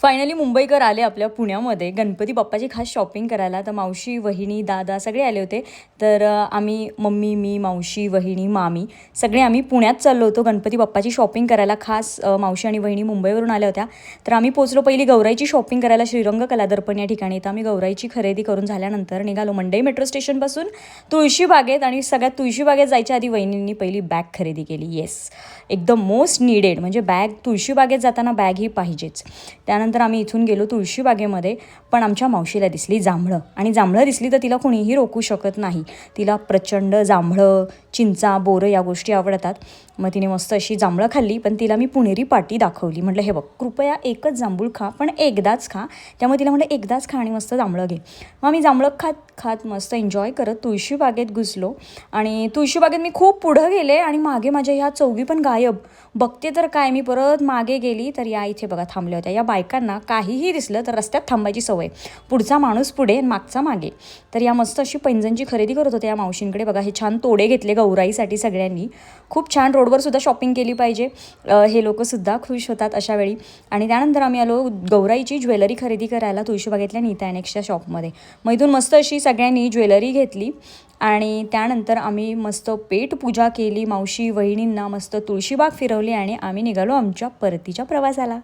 Finally मुंबईकर आले आपल्या पुण्यामध्ये गणपती बाप्पाची खास शॉपिंग करायला. तर मावशी, वहिनी, दादा सगळे आले होते. तर आम्ही मम्मी, मी, मावशी, वहिनी, मामी सगळे आम्ही पुण्यात चाललो होतो गणपती बाप्पाची शॉपिंग करायला. खास मावशी आणि वहिनी मुंबईवरून आल्या होत्या. तर आम्ही पोचलो पहिली गौराईची शॉपिंग करायला श्रीरंग कलादर्पण या ठिकाणी. तर आम्ही गौराईची खरेदी करून झाल्यानंतर निघालो मंडई मेट्रो स्टेशनपासून तुळशीबागेत. आणि सगळ्यात तुळशीबागेत जायच्या आधी वहिनींनी पहिली बॅग खरेदी केली. येस, एकदम मोस्ट नीडेड, म्हणजे बॅग तुळशीबागेत जाताना बॅग ही पाहिजेच. त्यानंतर आम्ही इथून गेलो तुळशीबागेमध्ये. पण आमच्या मावशीला दिसली जांभळं, आणि जांभळं दिसली तर तिला कोणीही रोखू शकत नाही. तिला प्रचंड जांभळं, चिंचा, बोरं या गोष्टी आवडतात. मग तिने मस्त अशी जांभळं खाल्ली. पण तिला मी पुणेरी पाटी दाखवली. म्हटलं हे बघ, कृपया एकच जांभूळ खा, पण एकदाच खा. त्यामुळे तिला म्हटलं एकदाच खा आणि मस्त जांभळं घे. मग आम्ही जांभळं खात खात मस्त एन्जॉय करत तुळशीबागेत घुसलो. आणि तुळशीबागेत मी खूप पुढं गेले आणि मागे माझ्या ह्या चौघी पण गायब. बघते तर काय, मी परत मागे गेली तर या इथे बघा थांबल्या होत्या. या बायकांना काहीही दिसलं तर रस्त्यात थांबायची सवय. पुढचा माणूस पुढे आणि मागचा मागे. तर या मस्त अशी पैंजणची खरेदी करत होत्या या मावशींकडे. बघा हे छान तोडे घेतले गौराईसाठी सगळ्यांनी. खूप छान, रोडवर सुद्धा शॉपिंग केली पाहिजे. हे लोकंसुद्धा खुश होतात अशा वेळी. आणि त्यानंतर आम्ही आलो गौराईची ज्वेलरी खरेदी करायला तुळशीबागेतल्या नीता अनेक्सच्या शॉपमध्ये. मग इथून मस्त अशी सगळ्यांनी ज्वेलरी घेतली. आणि त्यानंतर आम्ही मस्त पेट पूजा केली. मावशी, वहिनींना मस्त तुळशीबाग फिरवली आणि आम्ही निघालो आमच्या परतीच्या प्रवासाला.